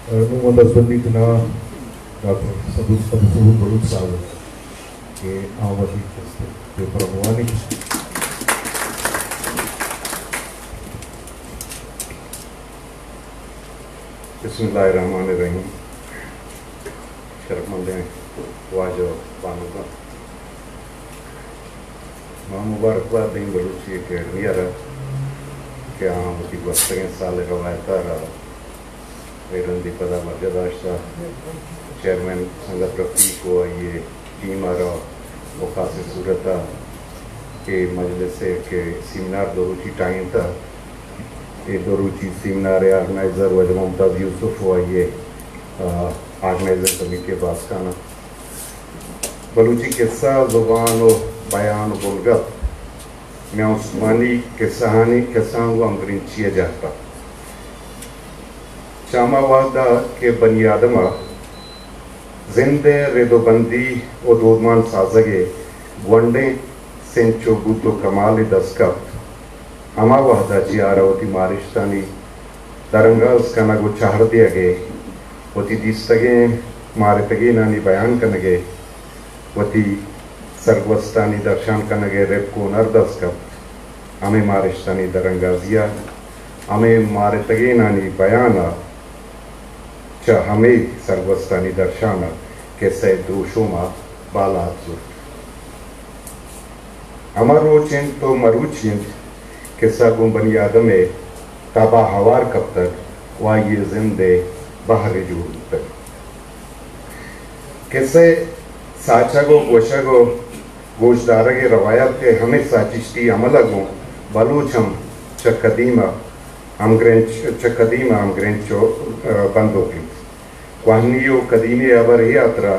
Numanda Swandikna Dr. Sabut Balut Sabu ke awadi ke Pramwani Bismillahirrahmanirrahim. Sharafmande Wajo Banuga Mubarakbad din Baluchi Academy کہ ہم کی گفتگیں سال روایتہ رہا میرن دی پدا مرجداشتا چیئرمین سنگت رفیق کو یہ ٹیم آ رہا وہ خاص صورتا کہ مجلس سے کہ سیمینار دروچی ٹائم تھا یہ دروچی سیمینار آرگنائزر وجہ ممتاز یوسف ہوا یہ آرگنائزر کمیٹی کے باس کانا بلوچی قصہ زبان و بیان و بلغت میں عثمانی کسانی کسان و امگرین چیئے جاتا چاما وعدہ کے بنی آدمہ زندے ریدو بندی و دودمان سازگے گونڈے سنچو بوتو کمال دسکت ہما وحدہ چیارہ ہوتی مارشتانی درنگاز کنگو چاہر دیا گئے ہوتی دیستگیں مارتگی نانی بیان کنگے ہوتی سرگوستانی درشان کنگے ریب کو نردس کب ہمیں مارشتانی درنگازیا ہمیں مارتگی نانی بیانا چاہ ہمیں سرگوستانی درشانا کہ سید دروشوما بالا حضور ہمارو چند تو مرو چند کہ ساگوں بنی آدمے تابا ہوار کب تک وائی زندے بہر جور تک کیسے ساچا گو گوشا گو گوشدارہ کے روایت کے ہمیں ساچشتی عملہ گو بلوچم چقدیمہ امگرینچو بندو کی وہنیو قدیمی عبر ہی آترا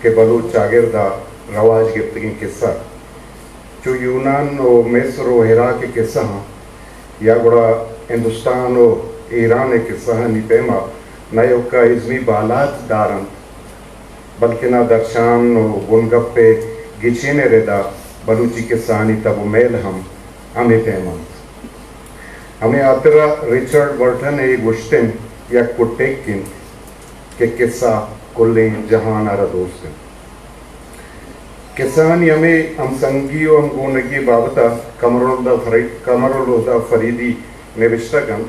کہ بلوچ چاگردہ رواج گفتگی قصہ جو یونان و مصر و عراق کے قصہ ہیں یا گڑا ہندوستان و ایران قصہ ہیں نی پیما نیو کا ازمی بالات دارن بلکہ نہ درشان و گنگپ پہ گچینے ردا بلوچی کے سانی تب و میل ہمیں پیمان ہمیں آترا ریچرڈ برٹن ایک گشتن یا کٹیکن کہ قصہ کلیں جہان آرہ دوستن قصانی ہمیں ہم سنگی و ہم گونگی بابتا کمرالوزہ فریدی نوشتہ گن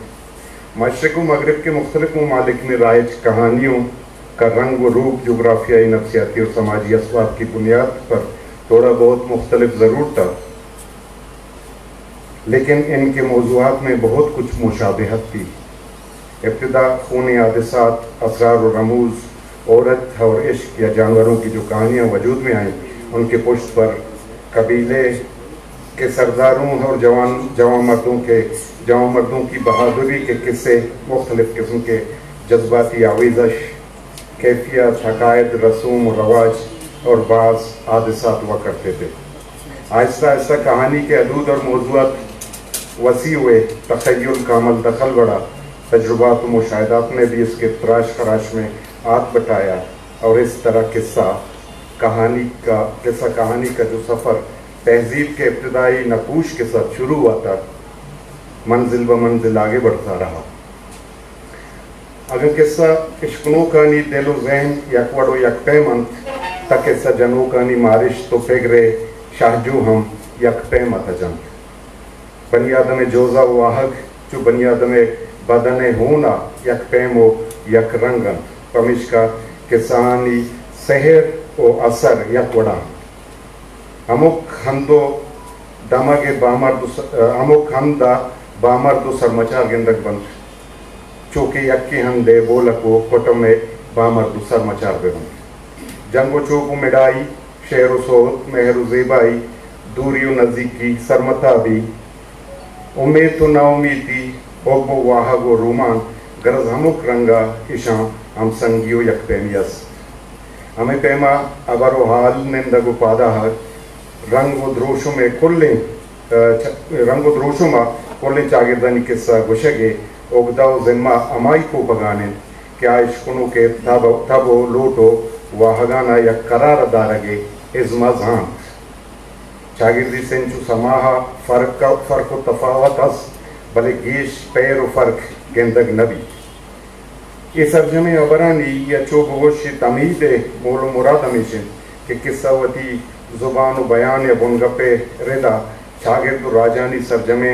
مشرق و مغرب کے مختلف ممالک میں رائج کہانیوں کا رنگ و روپ جغرافیائی نفسیاتی اور سماجی اسباب کی بنیاد پر تھوڑا بہت مختلف ضرور تھا لیکن ان کے موضوعات میں بہت کچھ مشابہت تھی ابتدا خونی حادثات اسرار و رموز عورت اور عشق یا جانوروں کی جو کہانیاں وجود میں آئیں ان کے پشت پر قبیلے کے سرداروں اور جوان مردوں کی بہادری کے قصے مختلف قسم کے جذباتی آویزش کیفیت حقائد رسوم و رواج اور بعض حادثات ہوا کرتے تھے آہستہ آہستہ کہانی کے حدود اور موضوعات وسیع ہوئے تخیل کا عمل دخل بڑھا تجربات و مشاہدات نے بھی اس کے تراش خراش میں ہاتھ بٹایا اور اس طرح قصہ کہانی کا جو سفر تہذیب کے ابتدائی نقوش کے ساتھ شروع ہوا تھا منزل ب منزل آگے بڑھتا رہا اگر قصہ عشقنو کانی دل و ذہن یک وڑو یک پیمند تا قصہ جنو کانی مارش تو فگرے شاہجو ہم یک پیمت جن بنی آدم جوزا و آہگ جو بنی آدم بدن ہونا یک پیم و یک رنگن پمشکا کسانی سحر و اثر یک وڑا ہمک ہندو دماغ ہمک ہندا بامردو سرمچار گندک بند چوکے یکی ہندے بولکو کٹم میں بامردو سرمچار بے بند جنگ و چوک و مڈائی شہر و صوت مہر و زیبائی دوری و نزدیکی سرمتا بھی امید و نا امیدی حب و واہگ و رومان گرز ہمک رنگا اشاں ہم سنگیو یک پیمیس ہمیں پیما ابر و حال نندگ و پادا رنگ و دروشوں میں کلیں چاگردانی قصہ گشگے اگدا و ذمہ امائی کو بگانے کیا عشقنو کے تھبو لوٹو واہگانا یا قرار دارگے ازما زان چاگردی سنچو سماہا فرق و تفاوت اس بلے گیش پیر و فرق گندگ نبی یہ سرجم عبرانی یا چوب گوش تمید مول و مراد ہمیشن کہ قصہ وتی زبان و بیان یا بنگپ ردا شاگرد راجانی سرجم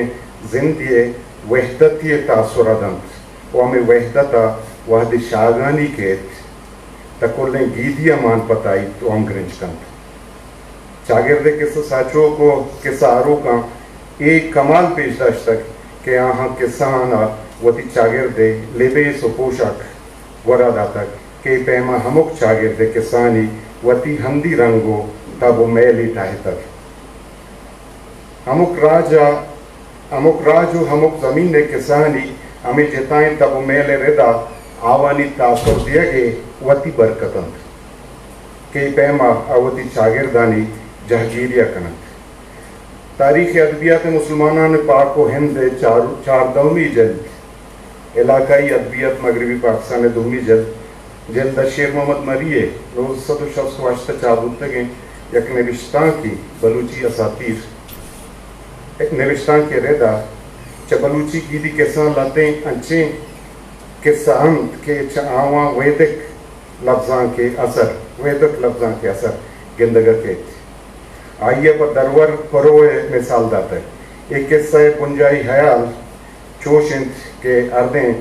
زندی وحدت تاثرادند و ہمیں وحدتا وحد شاگانی کے تکلیں گیدیا مان پتائی تو ہم گرنج کند شاگرد قصہ ساچو کو قصہ آرو کا ایک کمال پیش داشت تک کہ آہاں قصہ آنا وتی شاگرد لبیس و پوشاک ورادہ تک کہ پیما ہمک شاگرد قصانی وتی ہندی رنگو تب و میلی ٹاہی تک ہمک راجو ہمک زمین قصانی ہمیں جتائیں تب و میل ردا آوانی تاثر دیا گے وتی برکتند کہ پیما آوتی شاگردانی جہگیریہ کنند تاریخ ادبیات مسلمانان پاک و ہند چاردومی جلد علاقائی ادبیات مغربی پاکستان دومی جلد شیخ محمد مریے 1968 چابود تگیں یک نوشتان کی بلوچی اساتیر ایک نوشتان کے ردا چا بلوچی کی دی کسان لاتے انچیں قصہ ہمت کے آواں ویدک لفظاں کے اثر گندگا کے آئیے پر درور پروے مثال داتا ہے ایک قصہ پنجائی حیال چوشنت کے اردیں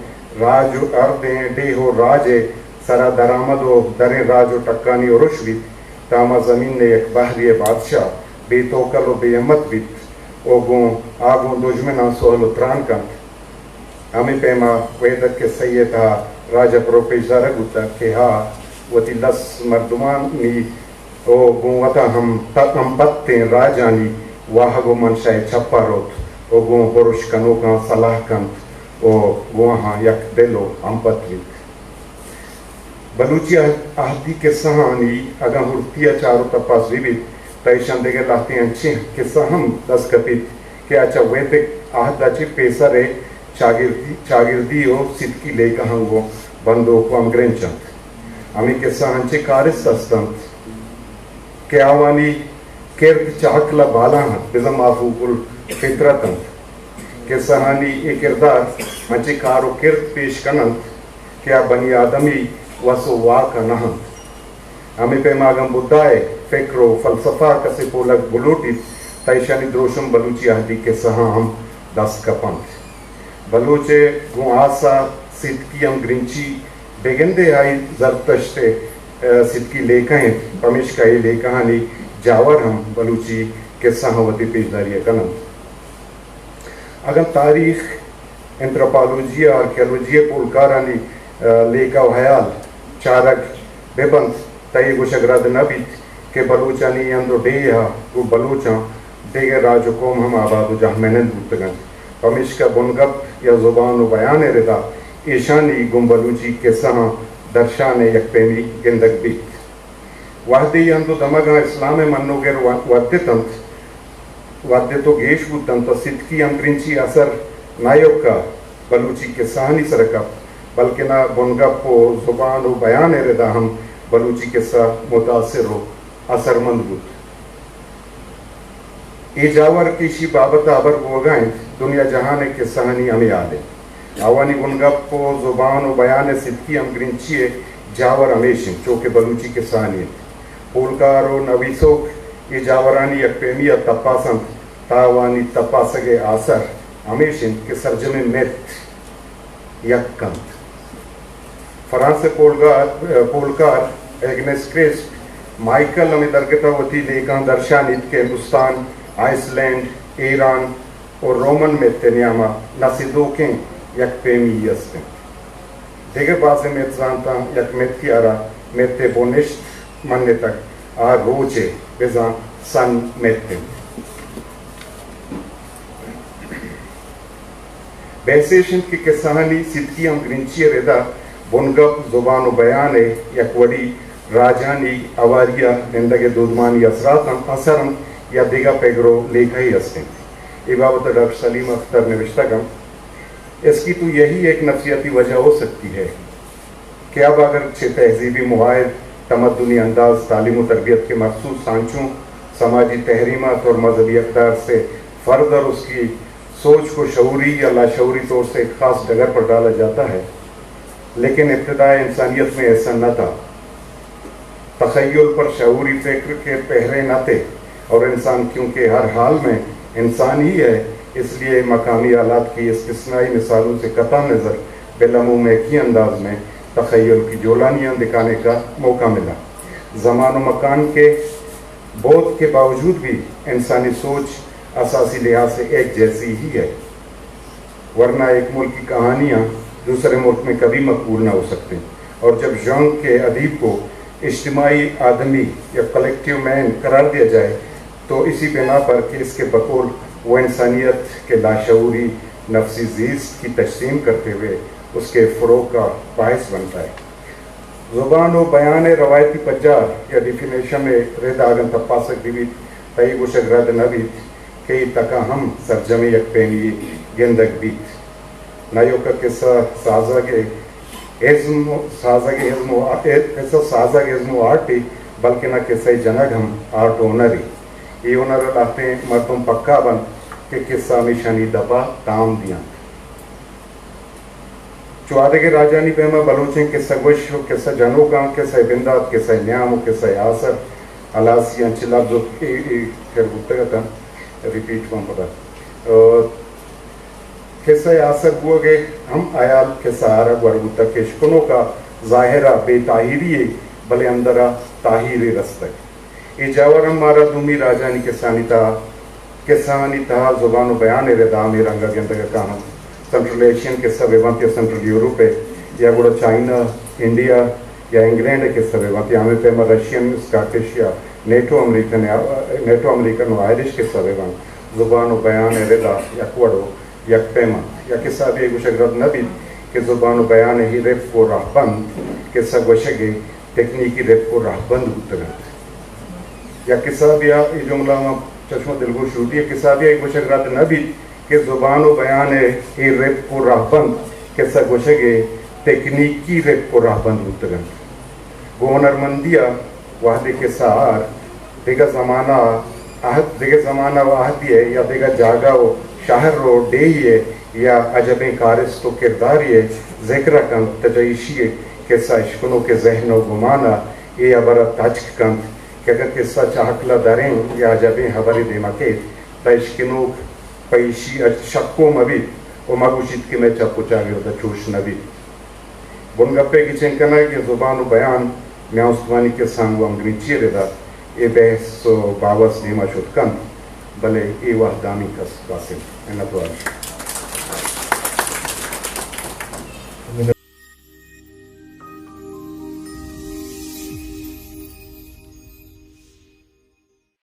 ڈیہو راجے سرا درآمد و دریں راج و ٹکانی و رشویت تاما زمین نے ایک بحری بادشاہ بے توکل و بے امت بیت آگوں دجمنہ سوہل و تران کند ہمیں پیما ویدک کے سیدہ راجہ پروپیشہ رگوتا کہ ہاں وتی لس مردمانی او گوتا ہم پتیں راجانی واہ گو منشاہ چھپا روت او گو پروش کنو کا صلاح کند او گوہاں یک دلو امپتویت بلوچی آہدی کے سہانی اگا ہرتیا چارو تپاس ویبیت تیشن دیگر لاتے ہیں چھیں کہ سہم دس کپیت کہ اچھا ویدک آہدہ چھے پیسر ہے چاگردی و صدقی لے کہاں وہ بندوں کو ہم گرنچند ہمیں کے سہنچے کارس ہستند کہ آوانی کرد چاکلا بالا ہند بزم آفوق الفطرتند کہ سہانی ایک کردار ہنچے کارو کرد پیش کنند کہ بنی آدمی وسو واقع نہند ہمیں پیماغم بدائے فکر و فلسفہ کسی پولک بلوٹی تیشانی دروشم بلوچی آہدی کے سہاں ہم دست کپند بلوچے گو آسا صدقی ہم گرنچی بگندے آئی زرتشتے صدقی لے کہیں پمیشکائی لے کہانی جاور ہم بلوچی کے سہاوتی پیشداری کنند اگر تاریخ انتروپالوجیا آرکیالوجیا پولکارانی لے کا حیال چارک ببند تائی گوشگرد نبیت کہ بلوچانی اندو ڈیہا وہ بلوچاں دیگر راج و قوم ہم آباد و جہمینند بودتگند پمیشکا بنگپ یا زبان و بیان ردا ایشانی گم بلوچی کے سہاں درشان یک پیمی گندگ بیت وحدی اندو دمگا اسلام منو گر وحدی تو گیش بودتن تو صدقی ہم گرنچی اثر نایوک کا بلوچی کے سہانی سرکب بلکہ نہ بنگپ و زبان و بیان ردا ہم بلوچی کے سا متاثر و اثر مند بود ای جاور کیشی بابت آبر بوگائیں دنیا جہانے کے سہنی ہمیں آلے آوانی گنگپ و زبان و بیان صدقی ہم گرنچیے جاور ہمیشن چوکے بلوچی کے سہنی پولکار و نویسوک ای جاورانی یک پیمیہ تپاسند تاوانی تپاسگے آثر ہمیشن کے سرجم میت یک کند فرانس پولکار ایگنس کرسپ مائیکل ہمیں درگتا ہوتی لیکان درشانیت کے ہندوستان آئس لینڈ ایران اور رومن میتے نیاما نسیدوکیں یک پیمی یستیں دیگر بازے میت زانتا یک میت کی آرا میتے بونشت مننے تک آر روچے بزان سن میتے بیسیشن کی کسانی صدقی ہم گرنچی ردا بنگپ زبان و بیانے یک وڑی راجانی آواریہ نندگ دودمانی اثرم یا دیگا پیگرو لیکھا ہی ہستیں یہ بابت ڈاکٹر سلیم اختر نے وشتگم اس کی تو یہی ایک نفسیاتی وجہ ہو سکتی ہے کہ اب اگر چھ تہذیبی معاہد تمدنی انداز تعلیم و تربیت کے مخصوص سانچوں سماجی تحریمات اور مذہبی اقدار سے فرد اور اس کی سوچ کو شعوری یا لاشعوری طور سے ایک خاص جگہ پر ڈالا جاتا ہے لیکن ابتدائے انسانیت میں ایسا نہ تھا. تخیل پر شعوری فکر کے پہرے نہ تھے، اور انسان کیونکہ ہر حال میں انسان ہی ہے، اس لیے مقامی آلات کی استثنائی مثالوں سے قطع نظر بالعموم ایک ہی انداز میں تخیل کی جولانیاں دکھانے کا موقع ملا. زمان و مکان کے بعد کے باوجود بھی انسانی سوچ اساسی لحاظ سے ایک جیسی ہی ہے، ورنہ ایک ملک کی کہانیاں دوسرے ملک میں کبھی مقبول نہ ہو سکتے. اور جب ژانگ کے ادیب کو اجتماعی آدمی یا کلیکٹیو مین قرار دیا جائے تو اسی بنا پر کہ اس کے بقول وہ انسانیت کے لاشعوری نفسی زیست کی تجسیم کرتے ہوئے اس کے فروغ کا باعث بنتا ہے. زبان و بیان روایتی پجار یا ڈیفینیشن میں رد آگن تپاسک دیویت تئی گوشک رد نبیت کئی تکا ہم سرجمی یک پینی گندک بیت نایو کا قصہ سازگ ازم و آرٹی بلکہ نہ قصہ جنگ ہم آرٹ اونری یہ اونر لاتے مردم پکا بن کہ قصہ نشانی دبا تام دیا چوادے کے راجانی پیما بلوچیں قصہ گوش قصہ جنوگاں قصہ بندات قصہ نیام قصہ آسر علاسی انچلا جو پھر گتا تھا ریپیٹ میں پتا قصہ آسر ہوا کہ ہم آیال قصہ آرہ گوڑتا کشکنوں کا ظاہرہ بے تاہیری ہے بلے اندرہ تاہیری رستک یہ جاور ہمارا دومی راجانی کسانی تھا زبان و بیان ردا میں رنگا گندگا کہاں سنٹرل ایشین قصہ بیوانتی سنٹرل یوروپ ہے یا گوڑا چائنا انڈیا یا انگلینڈ قصہ بیوانتی ہمیں پیما رشین سکاٹش یا نیٹو امریکن و آئرش قصہ بیوان زبان و بیان ردا یا کوڑو یک پیما یا قصہ بھی گوشگرد نبی کہ زبان و بیان ہی ریف کو راہ بند قصہ گوشگے تکنیکی ریف کو راہ بند ہوتگند یا قصہ بھی یہ جملہ چشمہ دلگو شروع ہے قصہ بھی گوشگرد نبی کہ زبان و بیان ہی ریف کو راہ بند قصہ گوشگے تکنیکی ریف کو راہ بند ہوتگند گونر مندیا وحدی قصہ آر دیگا زمانہ و عہدی ہے یا دیگا جاگا و شاہر رو ڈیئے یا عجبیں کارس تو کرداریے ذکر کن تجعیشی قصہ اشکنوں کے ذہن و گمانا یہ عبرہ تجک کن کہ اگر قصہ چاہکلا داریں یا عجبیں حبری دیمکے تا اشکنوں پیشی شکو مبی و مگوشید کی میں چاپو چاہی ہوتا چوش نبی بنگپے کی چنکنا ہے کہ زبان و بیان میں استوانی کے سانگو امگنی چیئے دا یہ بحث و باوس دیما شد کن بلے ای وحدانی کس قاسم انتواج